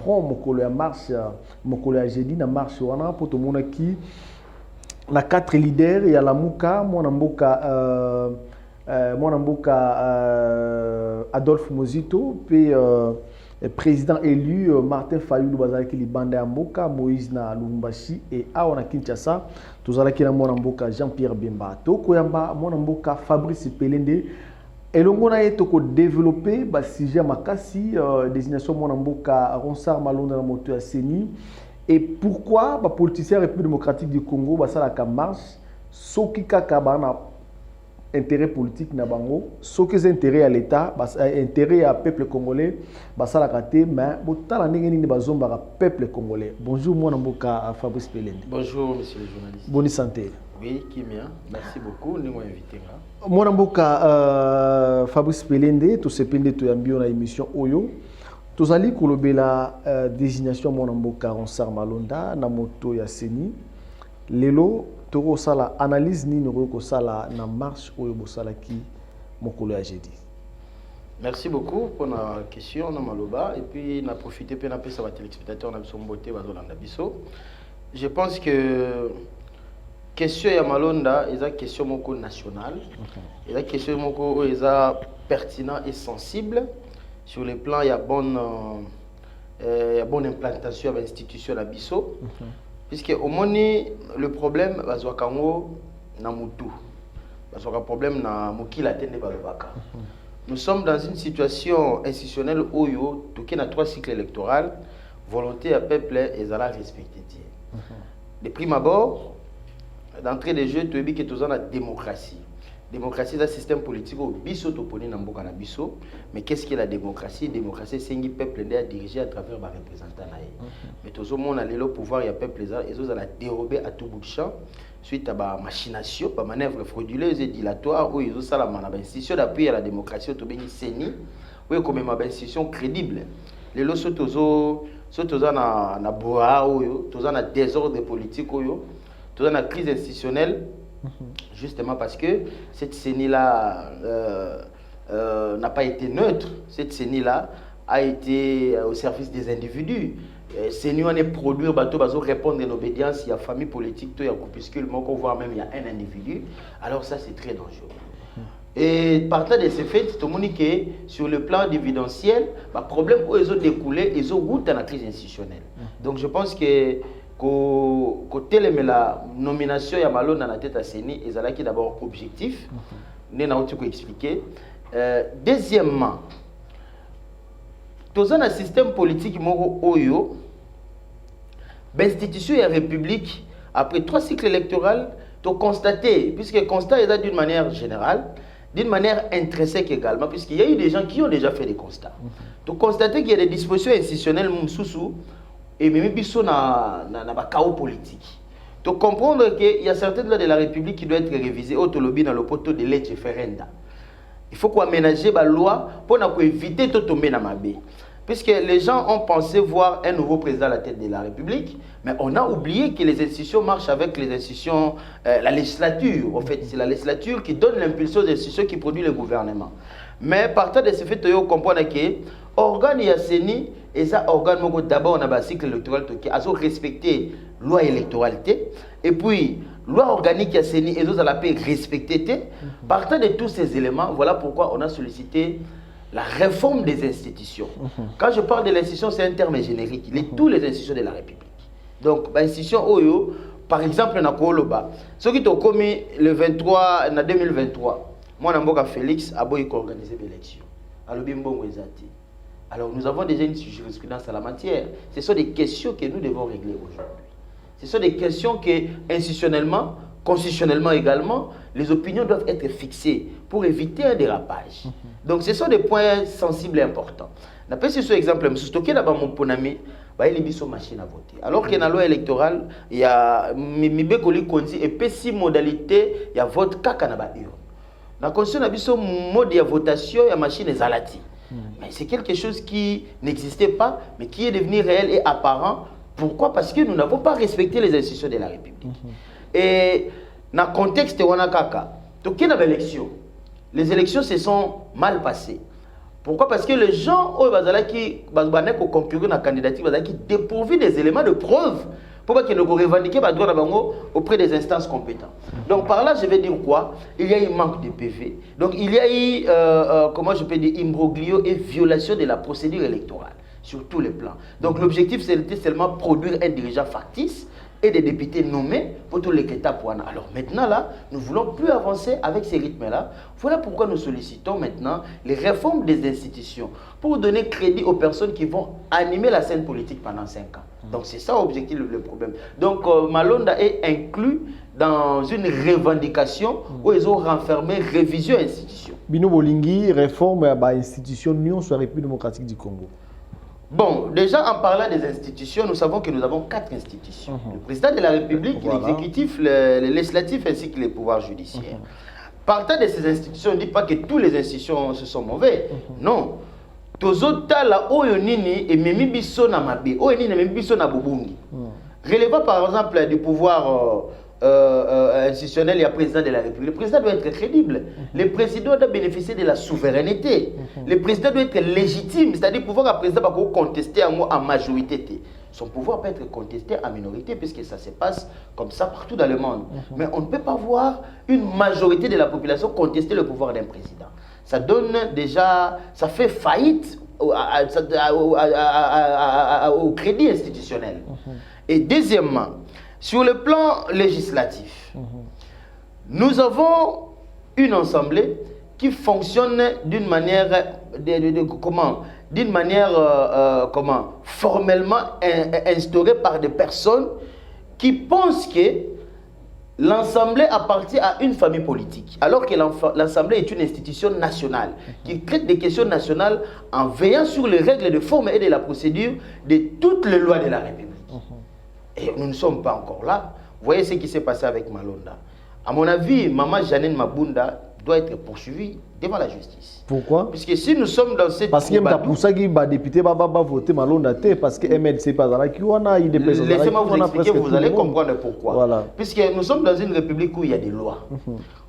prend mokolo ya marche mokolo ya jeudi na marche wana po tomona ki na 4 leaders ya Lamuka mwana mboka Adolphe Mozito puis président élu Martin Fayulu bazalaki libanda ya mboka Moïse na Lubumbashi et awa na Kinshasa tozalaki na mwana mboka Jean-Pierre Bemba tokoyamba mwana mboka Fabrice Pelende elongo na ye toko développer ba sujet makasi désignation mwana mboka Ronsard Malonda na moto ya CENI et pourquoi ba politiciens République démocratique du Congo basalaka marche soki kaka bana intérêt politique na bango soki les intérêts à l'état intérêt à peuple congolais basalaka te mais botala ndenge nini bazombaka peuple congolais. Bonjour mwana mboka Fabrice Pelende. Bonjour monsieur le journaliste. Bonne santé. Oui, Kimia, merci beaucoup de m'avoir invité. Mwana mboka Fabrice Pelende to sepende to yambio na émission oyo tozali kolobela désignation mwana mboka Ronsard Malonda na moto ya CENI lelo toko sala analyse ni ko sala na marche oyo bosala ki mokolo ya jeudi. Merci beaucoup pour la question na maloba et puis na profiter pe na pesa ba téléspectateurs na biso mbote bazolanda biso. Je pense que question ya Malonda est question moko nationale. Et la question moko est pertinent et sensible sur le plan il y a bonne implantation de l'institution à biso. Puisque au moni le problème bazwakango na mutu. Bazwaka problème na mokila tende balobaka. Nous sommes dans une situation institutionnelle oyo toki na 3 cycles électoraux, volonté à peuple ezala respecter. De prime abord, d'entrée de jeu, tu as dit que tu as la démocratie. La démocratie, c'est un système politique où biso toponi na mboka na biso. Mais qu'est-ce qu'est la démocratie? La démocratie, c'est un peuple à diriger à travers les représentants. Mais tout le monde a le pouvoir, il y a peuple et ils ont dérobé à tout bout de champ suite à la machination, à manœuvre frauduleuse et dilatoire où ils ont ça la institution d'appui à la démocratie, au béni CENI, où il y a comme une institution crédible. Les lots sont na boa, tous na désordre politique, tous na crise institutionnelle. Justement parce que cette CENI-là n'a pas été neutre. Cette CENI-là a été au service des individus. CENI on est produit, bateau répondre à l'obédience, il y a famille politique, il y a groupuscule, voire même il y a un individu. Alors ça c'est très dangereux. Et partant de ces faits, tout le monde que sur le plan dividentiel, le problème où ils ont découlé, ils ont goûté à la crise institutionnelle. Donc je pense que côté la nomination ya Malonda na tête à CENI ezalaki d'abord objectif né na outil ko expliquer deuxièmement tous un système politique moko oyo l'institution et la république après 3 cycles électoraux to constater puisque constat est d'une manière générale d'une manière intrinsèque également puisqu'il y a eu des gens qui ont déjà fait des constats to constater qu'il y a des dispositions institutionnelles mumsusu et même biso na chaos politique. Tu comprendre qu'il y a certaines lois de la République qui doivent être révisées au lobby dans le poteau de legge ferenda. Il faut qu'on aménager la loi pour éviter de tomber dans ma baie. Puisque les gens ont pensé voir un nouveau président à la tête de la République, mais on a oublié que les institutions marchent avec les institutions, la législature. En fait, c'est la législature qui donne l'impulsion aux institutions qui produit le gouvernement. Mais partant de ce fait, on comprend que l'organe CENI et ça organe d'abord on a un cycle électoral qui a respecté la loi électorale et puis loi organique à CENI et ça la paix respecter. Partant de tous ces éléments, voilà pourquoi on a sollicité la réforme des institutions. Quand je parle de l'institution, c'est un terme générique. Il est tous les institutions de la République. Donc, l'institution OYO, par exemple, dans Koloba, ceux qui ont commis le 23, en 2023, moi, Namboka Félix a organisé l'élection. Alors, nous avons déjà une jurisprudence à la matière. Ce sont des questions que nous devons régler aujourd'hui. Ce sont des questions que, institutionnellement, constitutionnellement également, les opinions doivent être fixées pour éviter un dérapage. Donc, ce sont des points sensibles et importants. On appelle ce exemple, je suis là-bas mon ponami, il y a une machine à voter. Alors qu'il y a une loi électorale, il y a Mibekoli Konzi et puis 6 modalités, il y a vote kakanaba urne. Dans la constitution, il y a un mode de votation, il y a une machine zalati. Mais c'est quelque chose qui n'existait pas, mais qui est devenu réel et apparent. Pourquoi? Parce que nous n'avons pas respecté les institutions de la République. Et dans le contexte de Wanakaka, les élections se sont mal passées. Pourquoi? Parce que les gens qui concurrent dans la candidature, qui dépourvus des éléments de preuve pour qu'ils ne revendiquent pas droit auprès des instances compétentes. Donc par là, je vais dire quoi? Il y a eu manque de PV. Donc il y a eu, comment je peux dire, imbroglio et violation de la procédure électorale sur tous les plans. Donc l'objectif, c'était seulement produire un dirigeant factice et des députés nommés pour tous les étapes. Alors maintenant, là, nous ne voulons plus avancer avec ces rythmes-là. Voilà pourquoi nous sollicitons maintenant les réformes des institutions pour donner crédit aux personnes qui vont animer la scène politique pendant 5 ans. Donc c'est ça l'objectif, le problème. Donc Malonda est inclus dans une revendication où ils ont renfermé révision institution. Bino Bolingi, réforme à l'institution Union sur la République démocratique du Congo. Bon, déjà en parlant des institutions, nous savons que nous avons 4 institutions. Le président de la République, l'exécutif, le législatif ainsi que les pouvoirs judiciaires. Partant de ces institutions, on ne dit pas que toutes les institutions se sont mauvaises. Non. Tozota la oyonini et memi biso na mabe, oyonini memi biso na bobungi. Relevant par exemple du pouvoir institutionnel, il y a le président de la République. Le président doit être crédible. Le président doit bénéficier de la souveraineté. Le président doit être légitime, c'est-à-dire pouvoir un président pas contester en majorité. Son pouvoir peut être contesté en minorité puisque ça se passe comme ça partout dans le monde. Mais on ne peut pas voir une majorité de la population contester le pouvoir d'un président. Ça donne déjà, ça fait faillite au crédit institutionnel. Et deuxièmement, sur le plan législatif, nous avons une assemblée qui fonctionne d'une manière, formellement instaurée par des personnes qui pensent que l'Assemblée appartient à une famille politique, alors que l'Assemblée est une institution nationale qui traite des questions nationales en veillant sur les règles de forme et de la procédure de toutes les lois de la République. Et nous ne sommes pas encore là. Vous voyez ce qui s'est passé avec Malonda. À mon avis, Maman Janine Mabunda doit être poursuivie devant la justice. Pourquoi? Puisque si nous sommes dans cette... Parce qu'il y a pour ça que les députés vont voter Malonda, parce que MLC pas là qui on a laissez-moi vous expliquer, vous allez comprendre pourquoi. Voilà. Puisque nous sommes dans une république où il y a des lois.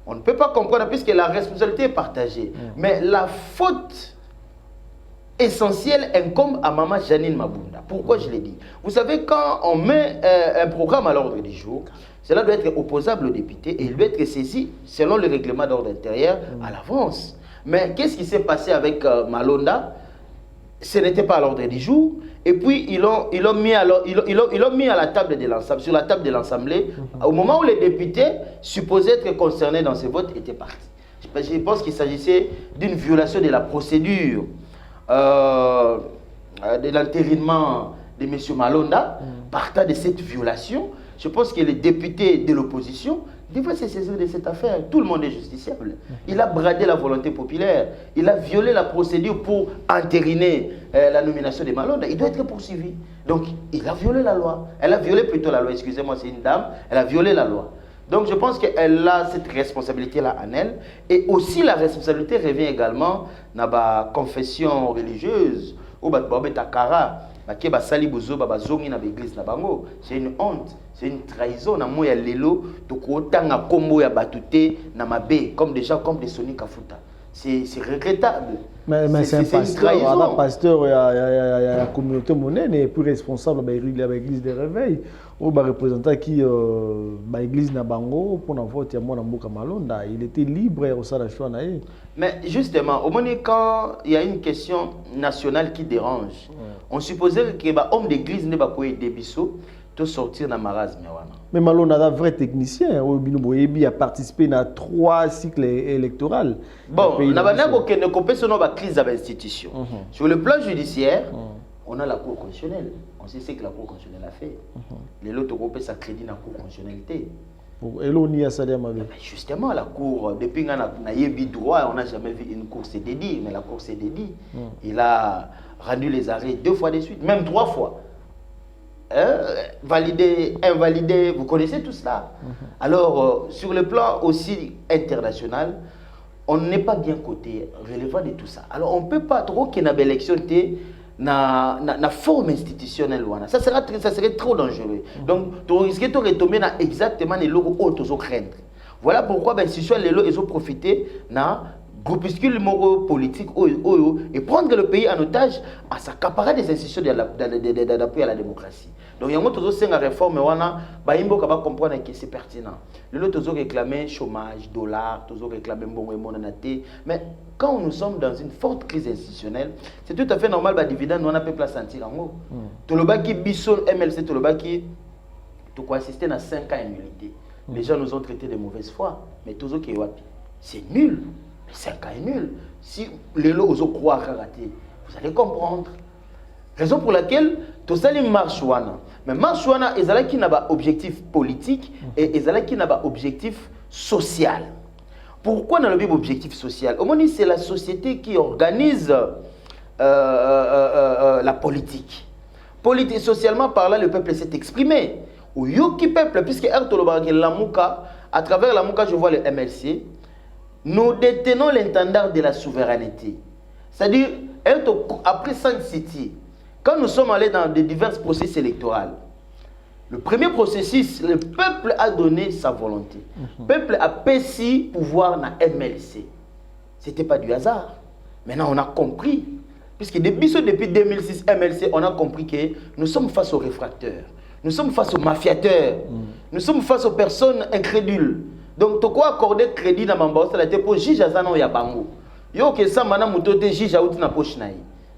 On ne peut pas comprendre puisque la responsabilité est partagée. Mais la faute essentielle incombe à Maman Janine Mabunda. Pourquoi je l'ai dit? Vous savez, quand on met un programme à l'ordre du jour, cela doit être opposable aux députés et il doit être saisi selon le règlement d'ordre intérieur à l'avance. Mais qu'est-ce qui s'est passé avec Malonda? Ce n'était pas à l'ordre du jour. Et puis, ils l'ont mis à la table de l'Assemblée, sur la table de l'Assemblée, au moment où les députés supposés être concernés dans ce vote étaient partis. Je pense qu'il s'agissait d'une violation de la procédure de l'entérinement de M. Malonda. Partant de cette violation, je pense que les députés de l'opposition devraient se saisir de cette affaire. Tout le monde est justiciable. Il a bradé la volonté populaire. Il a violé la procédure pour entériner la nomination de Malonda. Il doit être poursuivi. Donc, il a violé la loi. Elle a violé plutôt la loi. Excusez-moi, c'est une dame. Elle a violé la loi. Donc, je pense qu'elle a cette responsabilité-là en elle. Et aussi, la responsabilité revient également dans la confession religieuse. C'est une honte, c'est une trahison. Comme des gens comme des Sony Kafuta. C'est regrettable. Mais c'est un pasteur, pasteur, il y a la communauté monnaie n'est plus responsable de l'église de réveil. Ou représentant qui l'église na bango pour voter à Mboka Malonda, il était libre au choix. Mais justement, au moment quand il y a une question nationale qui dérange, on supposait que l'homme d'église ne va pas aider Bisso de sortir dans marasme. Mais Malonda est un vrai technicien. Il a participé à 3 cycles électoraux. Bon, on a une crise de l'institution. Sur le plan judiciaire, on a la Cour constitutionnelle. On sait ce que la Cour constitutionnelle a fait. Les autres groupes ça crédit dans la Cour constitutionnalité. Justement, la Cour, depuis qu'on a eu droit, on n'a jamais vu une Cour s'est dédiée, mais la Cour s'est dédiée. Il a rendu les arrêts 2 fois de suite, même 3 fois. Validé, invalidé, vous connaissez tout cela. Alors, sur le plan aussi international, on n'est pas bien coté, relevant de tout ça. Alors, on ne peut pas trop qu'il y ait une élection na forme institutionnelle. Ça serait trop dangereux. Donc, tu risques de retomber exactement les logos autres craindre. Voilà pourquoi l'institution, les lots, ils ont profité groupuscule politique et prendre le pays en otage à s'accaparer des institutions d'appui à la démocratie. Donc il y a une réforme qui va comprendre que c'est pertinent. Les autres ont réclamé chômage, dollars, tous ont réclamé monnaie. Mais quand nous sommes dans une forte crise institutionnelle, c'est tout à fait normal que les dividendes on a pas sentir en haut. Tout le bas qui bison MLC, tout le bas qui tout quoi assister à 5 ans d'immunité. Les gens nous ont traités de mauvaise foi, mais tous qui c'est nul. 5 ans est nul. Si les lots ont croire raté, vous allez comprendre. Raison pour laquelle tout ça les marche wana. Mais marche wana ezala qui n'a pas objectif politique et ezala qui n'a pas objectif social. Pourquoi dans le même objectif social? Au moins c'est la société qui organise la politique. Socialement parlant, le peuple s'est exprimé. Au yoki peuple, puisque à travers la Mouka, je vois le MLC. Nous détenons l'intendant de la souveraineté. C'est-à-dire, après 5 cités, quand nous sommes allés dans de divers processus électoraux, le premier processus, le peuple a donné sa volonté. Le peuple a péci pouvoir dans MLC. Ce n'était pas du hasard. Maintenant, on a compris. Puisque depuis 2006, MLC, on a compris que nous sommes face aux réfracteurs. Nous sommes face aux mafiateurs. Nous sommes face aux personnes incrédules. Donc, tu peux accorder crédit dans mon boss, c'est pour juge Azano Yabango. Yo que ça, maintenant, tu es juge à poche.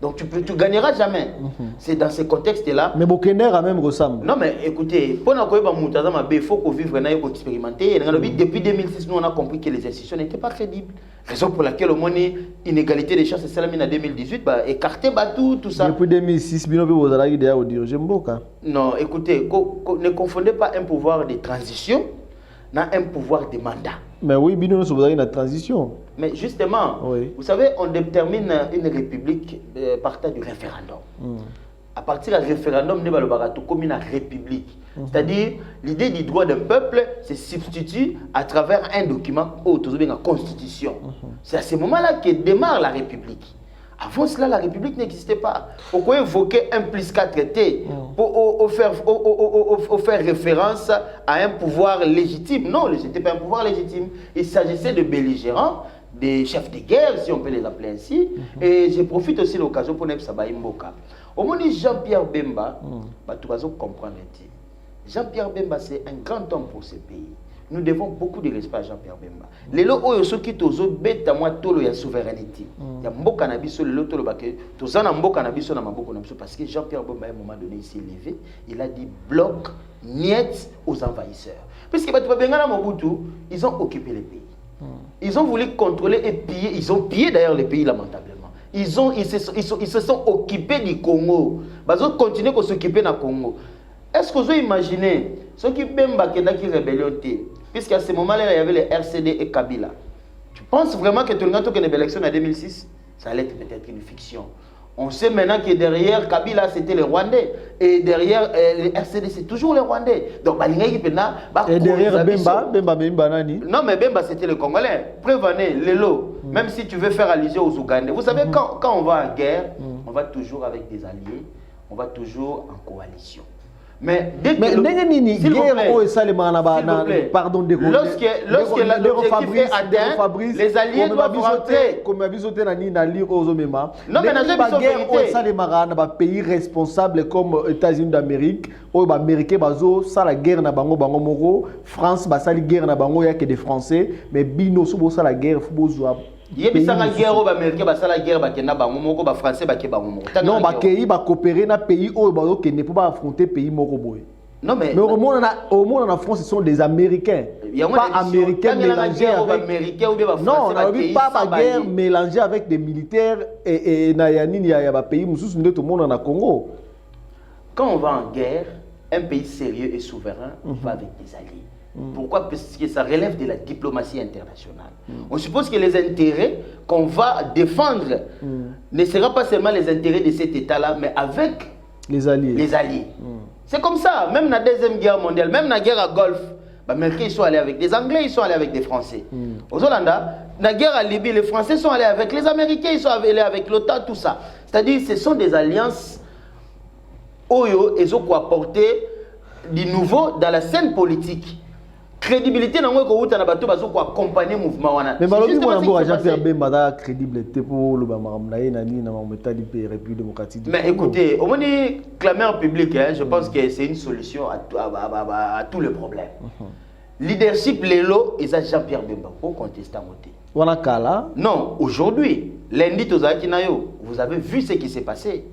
Donc, tu gagneras jamais. C'est dans ce contexte-là. Mais Bokender a même ressemble. Non, mais écoutez, pour il faut qu'on vive, il faut expérimenter. Depuis 2006, nous, on a compris que les institutions n'étaient pas crédibles. Raison pour laquelle, au moins, inégalité des chances, c'est celle en 2018, écarter tout ça. Depuis 2006, vous avez dit au dirigeant Mboka. Non, écoutez, ne confondez pas un pouvoir de transition un pouvoir de mandat. Mais oui, nous sommes dans une transition. Mais justement, oui. Vous savez, on détermine une république partant du référendum. À partir du référendum, nous allons comme une république. C'est-à-dire, l'idée du droit d'un peuple se substitue à travers un document autorisé dans la Constitution. C'est à ce moment-là que démarre la république. Avant cela, la République n'existait pas. Pourquoi évoquer 1+4 traité pour faire référence à un pouvoir légitime? Non, ce n'était pas un pouvoir légitime. Il s'agissait de belligérants, des chefs de guerre, si on peut les appeler ainsi. Et je profite aussi de l'occasion pour Nebsabaï Mboka. Au moment où Jean-Pierre Bemba, tu vas comprendre. Jean-Pierre Bemba, c'est un grand homme pour ce pays. Nous devons beaucoup de respect à Jean-Pierre Bemba. Les lots qui qui tozo beta moi tolo ya souveraineté. Ya mboka na biso le tolo baké tozana mboka na biso na maboko na biso parce que Jean-Pierre Bemba à un moment donné il s'est levé, il a dit bloc niet aux envahisseurs. Parce que Batuba Bengala Mobutu, ils ont occupé le pays. Ils ont voulu contrôler et piller, ils ont pillé d'ailleurs le pays lamentablement. Ils se sont occupés du Congo. Ils ont continué à s'occuper du Congo. Est-ce que vous imaginez ceux qui Bemba qui rébellion puisqu'à ce moment-là, il y avait les RCD et Kabila. Tu penses vraiment que tout le monde qui a une élection en 2006, ça allait être peut-être une fiction. On sait maintenant que derrière Kabila, c'était les Rwandais. Et derrière les RCD, c'est toujours les Rwandais. Donc, et derrière Bemba Nani? Non, mais Bemba, c'était le Congolais. Prévenez, Lelo, même si tu veux faire allusion aux Ougandais. Vous savez, quand on va en guerre, on va toujours avec des alliés, on va toujours en coalition. Mais dès que pardon, lorsque l'objectif est atteint, les alliés doivent rentrer. Comme non, mais dans pays responsable comme États-Unis d'Amérique, où les Américains ça la guerre na bango bango moko, France ba sali guerre na bango ya que des Français, mais bino so ça la guerre faut besoin. Il y a des guerre aux Américains, la guerre, les Français, non, ils vont coopérer dans pays où ils ne peuvent pas affronter pays moko. Non, mais au monde en France, ce sont des Américains. Pas Américains mélangés avec. Non, on n'a pas de guerre mélangée avec des militaires et il y a des pays où tout le monde en a Congo. Quand on va en guerre, un pays sérieux et souverain va avec des alliés. Pourquoi? Parce que ça relève de la diplomatie internationale. On suppose que les intérêts qu'on va défendre ne seront pas seulement les intérêts de cet État-là, mais avec les alliés. C'est comme ça, même dans la Deuxième Guerre mondiale, même dans la guerre à Golfe, les Américains sont allés avec des Anglais, ils sont allés avec des Français. Aux Hollandais, dans la guerre à Libye, les Français sont allés avec les Américains, ils sont allés avec l'OTAN, tout ça. C'est-à-dire ce sont des alliances où ils ont apporté du nouveau dans la scène politique. crédibilité na ngo ko uta na bato bazo ko accompagner mouvement wana. Mais balobi mo mbo Jean-Pierre Bemba da crédibilité pour le bamam na yena ni na mametali pe République démocratique. Mais écoutez, au moins clameur public, hein, je pense que c'est une solution à tous les problèmes. Leadership Lelo et ça Jean-Pierre Bemba pour contester à côté. Wanakala? Non, aujourd'hui, lundi Tozaki Nayo, vous avez vu ce qui s'est passé.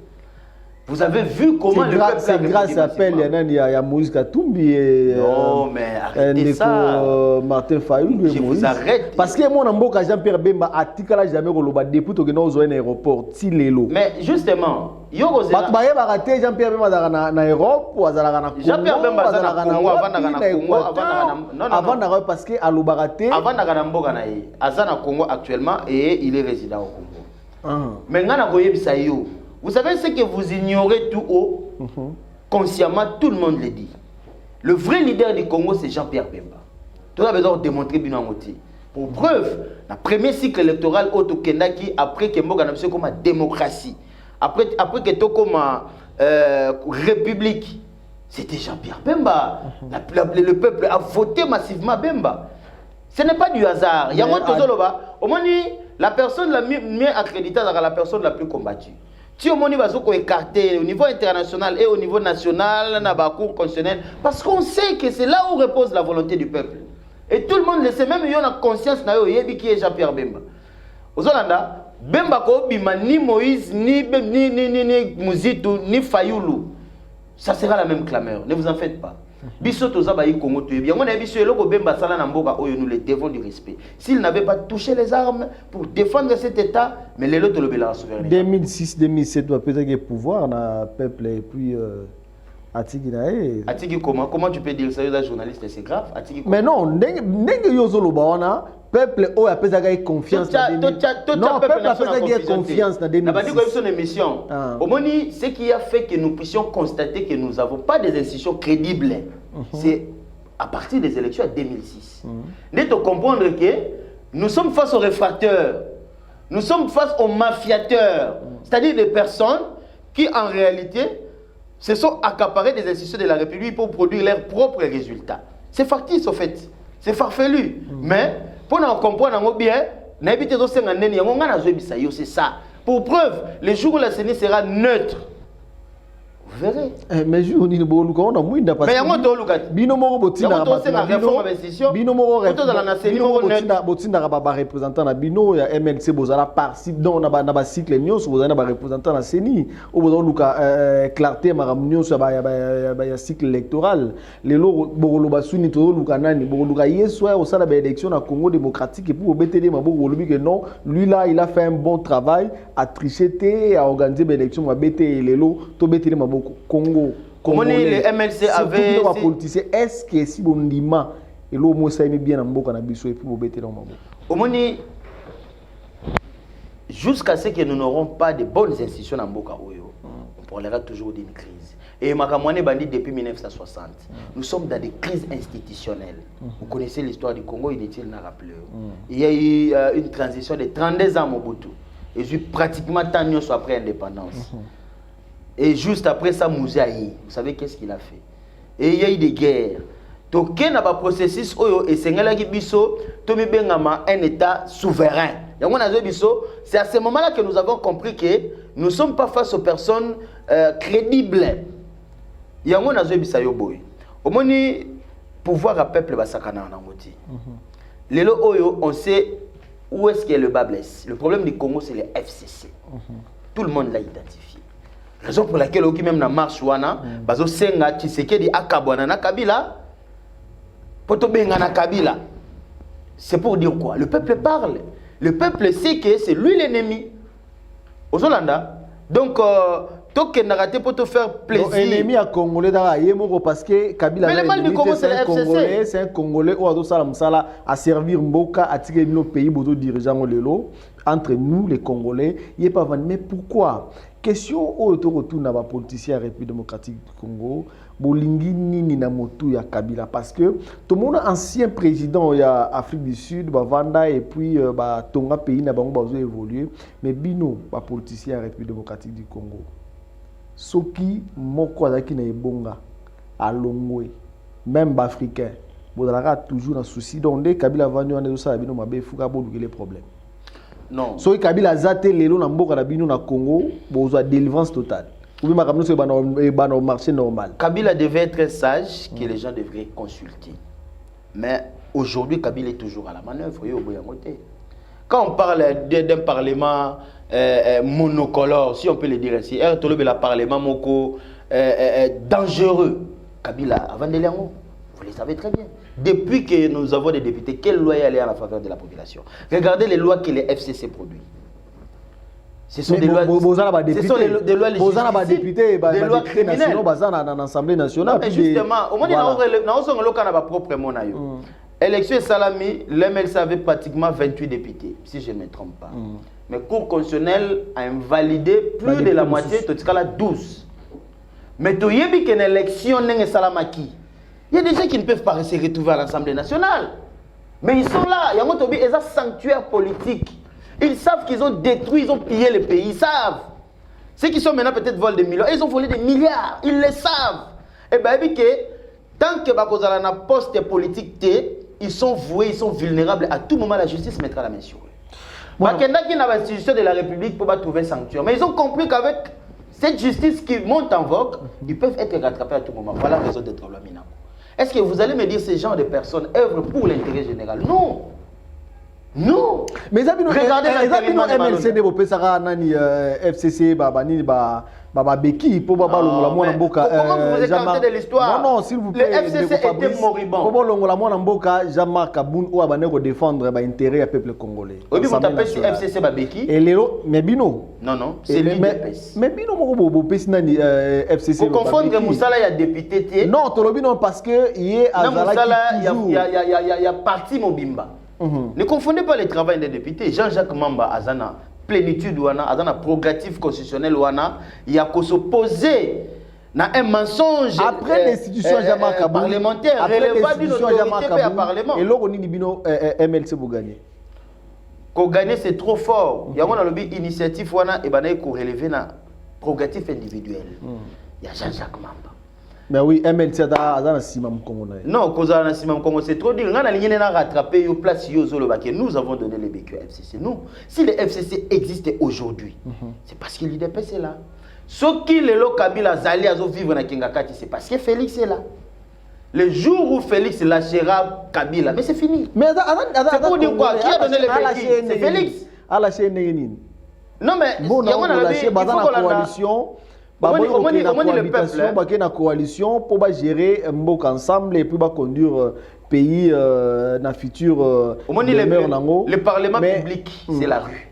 Vous avez vu comment le peuple c'est grâce à appel il y a Moïse Katumbi et non mais arrêtez ça. Martin Fayulu et je Moïse. Vous arrête. Parce que mon amboka Jean-Pierre Bemba atikala jamais koloba depuis to kena ozo un aéroport ti lelo. Mais justement, yoko zela ba ba raté Jean-Pierre Bemba na Europe ou azala na Congo. Jean-Pierre Bemba azala na Congo avant na parce que aloba raté avant na mboka na ye azana Congo actuellement et il est résident au Congo. Mais ngana koyebisa yo. Vous savez ce que vous ignorez tout haut, consciemment, tout le monde le dit. Le vrai leader du Congo, c'est Jean-Pierre Bemba. Tout a besoin de démontrer Binangoti. Pour preuve, le premier cycle électoral au Kendaki, après que Mboga n'a pas comme démocratie, après que tout comme république, c'était Jean-Pierre Bemba. Le peuple a voté massivement Bemba. Ce n'est pas du hasard. Il y a au moins, la personne la mieux accréditée, c'est la personne la plus combattue. Si au moins nous écarté au niveau international et au niveau national, dans la cour constitutionnelle, parce qu'on sait que c'est là où repose la volonté du peuple. Et tout le monde le sait, même il y a une conscience qui est Jean-Pierre Bemba. Aux Hollandais, Bemba ko bima ni Moïse, ni Mouzitou, ni Fayoulou. Ça sera la même clameur, ne vous en faites pas. Biso toza ba Congo tu bien. On a biso eloko Bemba sala na mboka oyo nous les devons du respect. S'il n'avait pas touché les armes pour défendre cet état, mais les lots de la souveraineté. 2006 2007 doit peut-être que pouvoir na peuple et puis Atiki nae. Atiki comment tu peux dire ça aux journalistes c'est grave Atiki. Mais non, ndenge yozo loba wana peuple o apesa ga confiance na non peuple apesa ga confiance na 2006. Na bandi ko une émission. Au moni ce qui a fait que nous puissions constater que nous n'avons pas des institutions crédibles. C'est à partir des élections en 2006. Nous devons comprendre que nous sommes face aux réfracteurs. Nous sommes face aux mafiateurs, c'est-à-dire des personnes qui en réalité se sont accaparées des institutions de la République pour produire leurs propres résultats. C'est factice au fait, c'est farfelu. Mais pour nous comprendre bien, c'est ça. Pour preuve, le jour où la CENI sera neutre, vous verrez. Mais je vous dis, mais bino moko botina bino moko botina ba représentant na bino ya MLC bozala parti donc na ba cycle nyonso bozala ba représentant na CENI ou bozala luka clarté maram nyonso ya cycle électoral lelo bokolo basuni to luka nani bokoluka yeso au sala ba élection na Congo démocratique pour BTD maboko lobi que non lui là il a fait un bon travail à tricher à organiser ba élection ma BTD lelo to BTD maboko Congo. Comment les MLC avaient les politiciens est-ce que si bon ndima et l'eau mo ça bien en mboka na biso et puis bobete dans maboko. Omoni jusqu'à ce que nous n'aurons pas de bonnes institutions en mboka oyo, on parlera toujours d'une crise. Et makamwane bandi depuis 1960. Nous sommes dans des crises institutionnelles. Vous connaissez l'histoire du Congo, inutile n'a rappelé. Il y a eu une transition de 32 ans Mobutu et puis pratiquement tant de temps après l'indépendance. Et juste après ça, Mouzaï, vous savez qu'est-ce qu'il a fait? Et il y a eu des guerres. Donc, il y a un processus et c'est un État souverain. C'est à ce moment-là que nous avons compris que nous ne sommes pas face aux personnes crédibles. Il y a un au moins, pouvoir à peuple basakana en Angoti. On sait où est-ce que le bas blesse. Le problème du Congo, c'est le FCC. Tout le monde l'a identifié. Raison pour laquelle au même na marche wana bazo senga Tshisekedi akabwana na Kabila poto benga na Kabila. C'est pour dire quoi? Le peuple parle. Le peuple sait que c'est lui l'ennemi. Aux Hollanda. Donc toke na raté pour te faire plaisir. Ennemi à Congolais dara yemoko parce que Kabila. Mais le mal du Congo c'est le FCC. C'est un Congolais ou ado sala musala à servir mboka à tirer nos pays boto dirigeants lelo entre nous les Congolais, il est pas vendu. Mais pourquoi? Question au retour na ba politicien République démocratique du Congo, bolingi nini na motu ya Kabila parce que tout le monde ancien président ya Afrique du Sud, ba Vanda et puis ba tonga pays na bango bazo évoluer, mais bino ba politicien République démocratique du Congo. Soki moko azaki na ebonga alongwe même ba africain vous avez toujours un souci. Donc, dès que Kabila va venir, on a bino mabe, il faut qu'il y ait des problèmes. Non. So Kabila zate lelo na mboka na bino na Congo, vous avez délivrance totale. Vous pouvez me c'est un marché normal. Kabila devait être sage, que les gens devraient consulter. Mais aujourd'hui, Kabila est toujours à la manœuvre. Quand on parle d'un parlement monocolore, si on peut le dire ainsi, le parlement moko dangereux, Kabila, avant de l'ango, vous le savez très bien. Depuis que nous avons des députés, quelle loi est allée en faveur de la population? Regardez les lois que les FCC produisent. Ce sont des lois de députés, des lois criminelles dans l'Assemblée nationale. Justement, au moins, on a propre monayo. Élection et Salami, l'MLC avait pratiquement 28 députés, si je ne me trompe pas. Mais le Cour constitutionnelle a invalidé plus de la moitié, tout cas 12. Mais tu y a vu qu'une élection n'est Salamaki. Il y a des gens qui ne peuvent pas se retrouver à l'Assemblée nationale. Mais ils sont là, il y a un sanctuaire politique. Ils savent qu'ils ont détruit, ils ont pillé le pays, ils savent. Ceux qui sont maintenant peut-être volent des millions, ils ont volé des milliards, ils le savent. Et bien, tant que Bakozala n'a poste politique, ils sont voués, ils sont vulnérables. À tout moment, la justice mettra la main sur eux. Bakenda qui n'a pas l'institution de la République pour trouver sanctuaire. Mais ils ont compris qu'avec cette justice qui monte en vogue, ils peuvent être rattrapés à tout moment. Voilà la raison d'être là, Minako. Est-ce que vous allez me dire que ces gens de personnes œuvrent pour l'intérêt général? Non. Non. Mais regardez MLC de Bopesara nani FCC babani Beki pour baba longola mwana mboka. Comment vous écartez de l'histoire? Non, s'il vous plaît. Le FCC était moribond. Pour longola mwana mboka Jean-Marc Kaboun ou abaneko défendre l'intérêt du peuple congolais. Oui, vous tapez sur FCC Beki. Et Lélo, mais Bino. Non, c'est l'UDPS. Mais Bino moko bopesi nani FCC. Vous confondre Moussala il y a député. Non, Tolobino parce que il est à il y a parti Mobimba. Ne confondez pas le travail des députés. Jean-Jacques Mamba Azana plénitude wana, Azana progressif constitutionnel wana, il y a qu'à s'opposer à un mensonge après l'institution parlementaire relevant d'une autorité à parlement. Et là on dit bino MLC pour gagner. Pour gagner c'est trop fort. Il y a une initiative wana et banaï ko relever na progressif individuel. Il y a Jean-Jacques Mamba. Mais oui, MLC a Simam Congo. Non, Kozana Simam Congo, c'est trop dur. On a rattrapé une place nous avons donné les BQ FCC. Nous, si les FCC existent aujourd'hui, c'est parce que l'IDPS est là. Ce qui les Kabila Zali a vivre dans Kengakati, c'est parce que Félix est là. Le jour où Félix lâchera Kabila, mais c'est fini. Mais c'est pour dire quoi? Qui a donné les BQ? C'est Félix. À la chaîne. Non, mais il y a une coalition. Le peuple, une coalition pour gérer Mbok ensemble et puis conduire le pays dans le futur. Le parlement public, c'est la rue.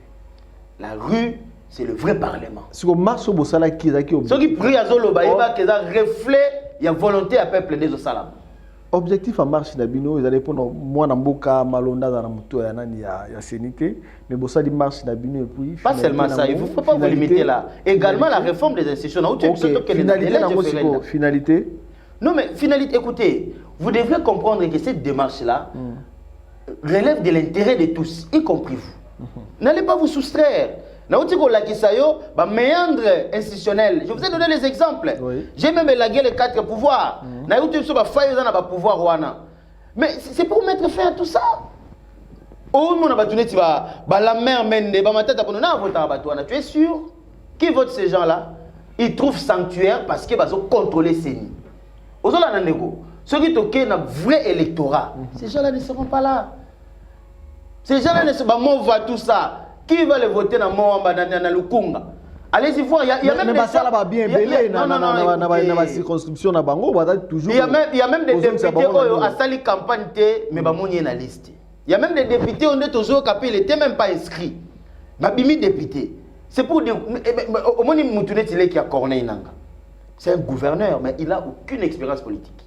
La rue, c'est le vrai parlement. Ce qui marche au Salah qui est ce qui brille à Zoloba, il y a un reflet, il y a volonté à peuple des Salam. Objectif en marche d'Abino, ils allaient prendre moi dans Mboka, Malonda dans la moto, il y a Sénité, mais Bossa dit marche d'Abino et puis. Pas seulement ça, il ne faut pas vous limiter là. Également la réforme des institutions. Finalité. Non, mais finalité, écoutez, vous devrez comprendre que cette démarche-là relève de l'intérêt de tous, y compris vous. N'allez pas vous soustraire. Méandre institutionnel. Je vous ai donné les exemples. Oui. J'ai même élagué les 4 pouvoirs. Mais c'est pour mettre fin à tout ça. Tu es sûr? Qui vote ces gens-là? Ils trouvent sanctuaire parce qu'ils vont contrôler ces nids. Ceux qui toquent un vrai électorat, ces gens-là ne seront pas là. Ces gens-là ne seront pas là. On voit tout ça. Qui va le voter dans Moamba, dans Lukunga? Allez-y voir, il y a même des gens... bien belé dans la circonscription na bango, toujours. Il y a même des députés qui ont sali campagne mais ba moni na liste. Il y a même des députés on est toujours capé, il était même pas inscrit. Ma bimi député. C'est pour dire au moni Moutoune Tile qui a Corneille Nanga. C'est un gouverneur mais il a aucune expérience politique.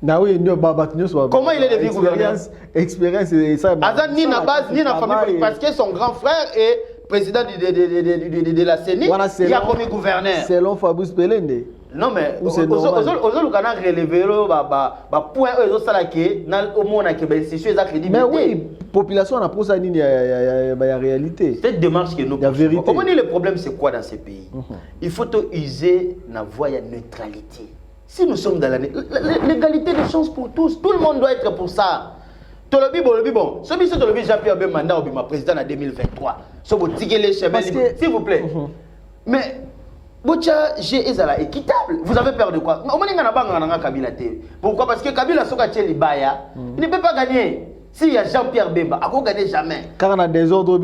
Comment il est devenu gouverneur? Expérience et ça. Azan ni na base ni na famille politique parce que son grand frère est président de la CENI. Il a commis gouverneur. Selon Fabrice Belende. Non mais aujourd'hui on a relevé le point au monde qui est institution crédibilité. Mais oui, population a posé une réalité. Cette démarche que nous faisons. Comment le problème c'est quoi dans ces pays? Il faut user la voie de neutralité. Si nous sommes dans l'égalité des chances pour tous, tout le monde doit être pour ça. Tolobi bon. Celui qui Tolobi Jean-Pierre Bemba au président en 2023. S'il vous plaît. Mais Bocha G est équitable. Vous avez peur de quoi? Pourquoi? Parce que Kabila Soka Libaya ne peut pas gagner. S'il y a Jean-Pierre Bemba, il ne gagne jamais. Car on a des ordres.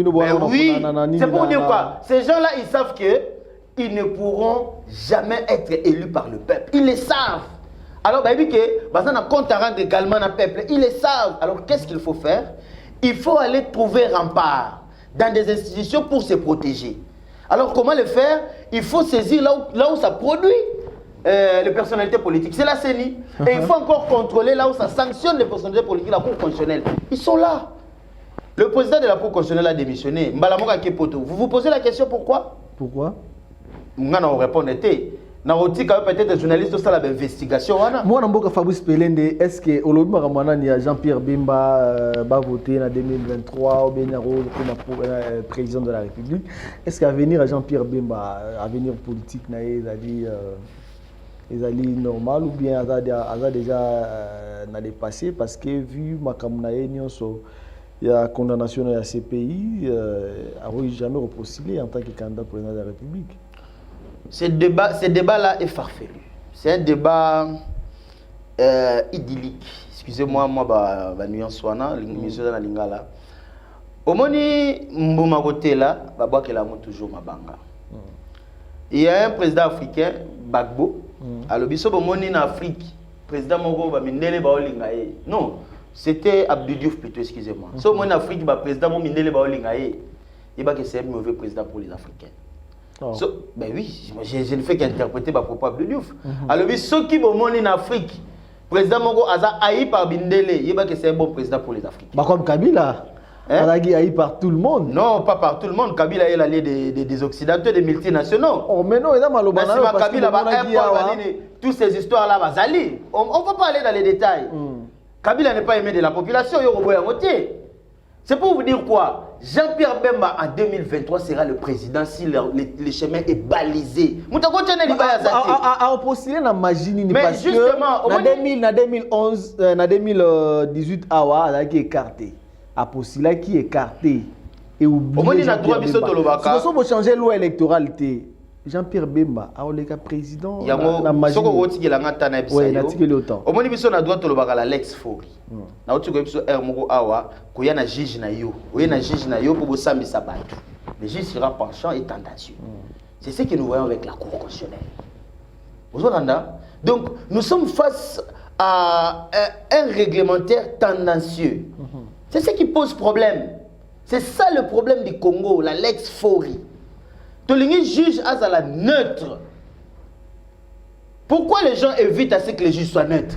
Oui, c'est pour dire quoi? Ces gens-là, ils savent qu'ils ne pourront jamais être élus par le peuple. Ils le savent. Alors, il dit que on a compte à rendre également le peuple. Ils le savent. Alors, qu'est-ce qu'il faut faire? Il faut aller trouver rempart dans des institutions pour se protéger. Alors, comment le faire? Il faut saisir là où ça produit les personnalités politiques. C'est la CENI. Et il faut encore contrôler là où ça sanctionne les personnalités politiques, la Cour constitutionnelle. Ils sont là. Le président de la Cour constitutionnelle a démissionné. Mbalamoka Kepoto. Vous vous posez la question pourquoi? Pourquoi? On répond peut-être des journalistes qui ont l'investigation. Moi, je Fabrice Pelende, est-ce que Jean-Pierre Bemba va voter en 2023 ou bien comme président de la République? Est-ce qu'à venir à Jean-Pierre Bemba, avenir politique, est normal ou bien déjà dans le passé? Parce que vu ma il y a condamnation à ces pays, il n'a jamais repostulé en tant que candidat président de la République. Ce débat-là est farfelu. C'est un débat idyllique. Excusez-moi, nuance l'émission de la lingala. Au moni mbuma côté là, toujours mabanga. Il y a un président africain, Bagbo. Alors biso moni en Afrique, président Mogo ba mindele ba olingaye. Non, c'était Abdou Diouf plutôt, excusez-moi. So moni en Afrique, ba président mo mindele ba olingaye. Il va que c'est un mauvais président pour les Africains. Oh. Ben oui, je ne fais qu'interpréter ma propre de Diouf. Alors, ceux qui vont en Afrique, président Mongo Aza haï par Bindele, il va que c'est un bon président pour les Africains. Bah comme Kabila, haï par tout le monde. Non, pas par tout le monde. Kabila est l'allié des Occidentaux, des multinationaux. Oh, mais non, il y a Malobana. Kabila toutes ces histoires-là, on ne va pas aller dans les détails. Kabila n'est pas aimé de la population, il y a c'est pour vous dire quoi? Jean-Pierre Bemba en 2023 sera le président si le chemin est balisé. Mais justement, en 2011, en 2018, Awa a été écarté. A postulé qui est écarté et oublié. Si vous avez changé la loi électorale, Jean-Pierre Bemba a été président. Il y a un Alex Fauri. Na otu ko biso moko awa ko ya na juge na yo. Oye na juge na yo pour bosambisa bato. Le juge sera penchant et tendancieux. C'est ce que nous voyons avec la Cour constitutionnelle. Vous entendez? Donc nous sommes face à un réglementaire tendancieux. C'est ce qui pose problème. C'est ça le problème du Congo, la Lex Fauri. Tolingi juge à la neutre. Pourquoi les gens évitent à ce que les juges soient neutres?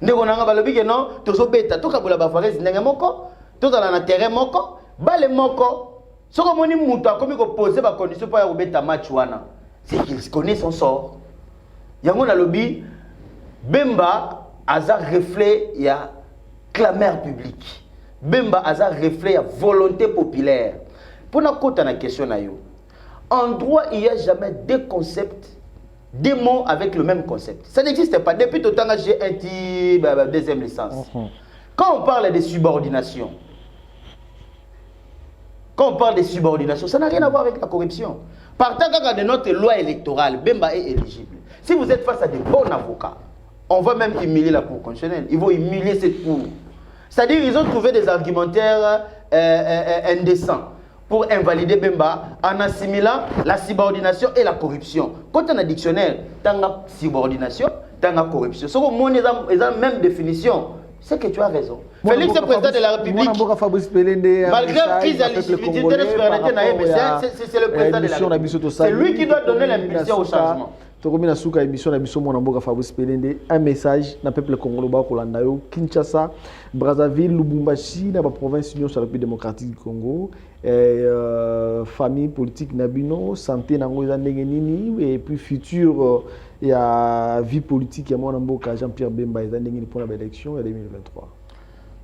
Ndeko nanga balobi ke non tozobeta tokabola bafaresi ndenge moko tozala na terrain moko bale moko soko moni mutu akomi ko poser ba condition pour ya kobeta match wana c'est qu'il connaît son sort. Yango na lobi Bemba aza reflet ya clameur publique. Bemba aza reflet ya volonté populaire. Pour na kota na question na yo. En droit, il n'y a jamais deux concepts, deux mots avec le même concept. Ça n'existe pas. Depuis tout le temps, j'ai un petit deuxième licence. Quand on parle de subordination, ça n'a rien à voir avec la corruption. Partant de notre loi électorale, Bemba est éligible. Si vous êtes face à des bons avocats, on va même humilier la Cour constitutionnelle. Ils vont humilier cette Cour. C'est-à-dire qu'ils ont trouvé des argumentaires indécents pour invalider Bemba en assimilant la subordination et la corruption. Quand on a un dictionnaire, dans la subordination, dans la corruption, ce qu'on a la même définition. C'est que tu as raison. Félix est président de la République. Malgré la crise de la légitimité de la souveraineté, c'est le président de la République. C'est lui qui doit donner l'impulsion au changement. Tokomina suka émission na biso mona mboka Fabrice Pelende un message na peuple congolais ba kolanda yo Kinshasa, Brazzaville, Lubumbashi na ba province Union sur la République démocratique du Congo famille politique nabino santé nango za ndenge nini et puis futur ya vie politique ya mona mboka Jean-Pierre Bemba za ndenge ni pour la élection ya 2023.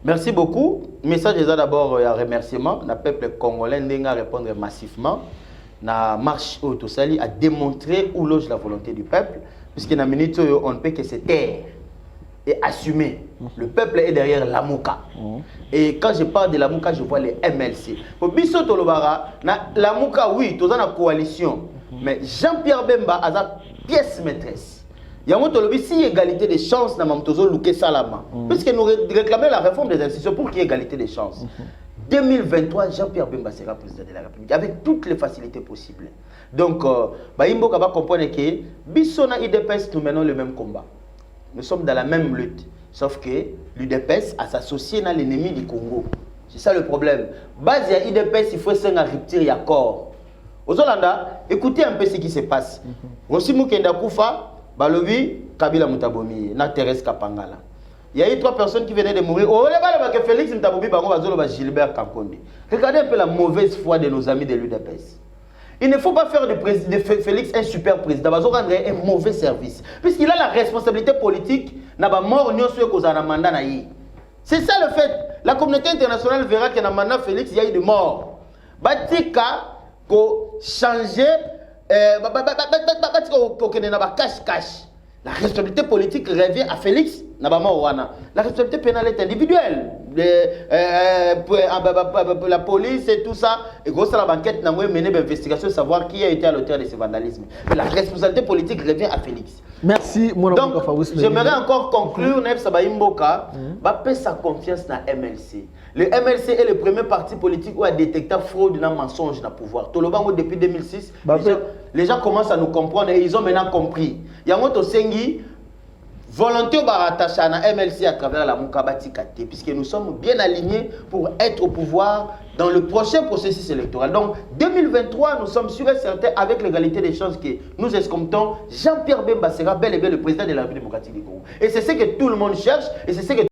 Merci beaucoup. Message est d'abord un remerciement na peuple congolais ndenga répondre massivement. La marche autosali a démontré où loge la volonté du peuple. Puisque dans la minute, on ne peut que se taire et assumer. Le peuple est derrière Lamuka. Et quand je parle de Lamuka, je vois les MLC. Pour Bisso Tolobara, Lamuka, oui, tous dans la coalition. Mais Jean-Pierre Bemba a sa pièce maîtresse. Il y a si égalité des chances dans Mamtozo Louké Salama. Puisque nous réclamons la réforme des institutions pour qu'il y ait égalité des chances. 2023, Jean-Pierre Bemba sera président de la République avec toutes les facilités possibles. Donc, Baïmbo va comprendre que Bissona IDPS, nous menons le même combat. Nous sommes dans la même lutte. Sauf que l'UDPS a s'associé dans l'ennemi du Congo. C'est ça le problème. Base à IDPS, il faut se rupture et accord. Aux Hollanda, écoutez un peu ce qui se passe. Aussi Mukenda Koufa, Balobi, Kabila Mutabomi, na Thérèse Kapangala. Il y a eu 3 personnes qui venaient de mourir. Oh, les Félix Mutabomi, Gilbert Kankonde. Regardez un peu la mauvaise foi de nos amis de l'UDPS. Il ne faut pas faire de Félix un super président. Il va rendre un mauvais service. Puisqu'il a la responsabilité politique, n'a pas mort ni mandat. C'est ça le fait. La communauté internationale verra que dans le mandat Félix, il y a eu des morts. Batika, ko changer, cache. La responsabilité politique revient à Félix. La responsabilité pénale est individuelle. La police et tout ça. Et grosse la banquette n'a pas mené d'investigation, savoir qui a été à l'auteur de ce vandalisme. Mais la responsabilité politique revient à Félix. Merci. Donc, j'aimerais encore conclure, Nef Sabaïmboka, sa confiance dans MLC. Le MLC est le premier parti politique où a détecté fraude dans mensonge dans le pouvoir. Tolobango depuis 2006, les gens commencent à nous comprendre et ils ont maintenant compris. Yamoto Sengi, volonté rattaché à MLC à travers la Moukabati Kate, puisque nous sommes bien alignés pour être au pouvoir dans le prochain processus électoral. Donc, 2023, nous sommes sûrs et certains, avec l'égalité des chances que nous escomptons, Jean-Pierre Bemba sera bel et bien le président de la République démocratique du Congo. Et c'est ce que tout le monde cherche, et c'est ce que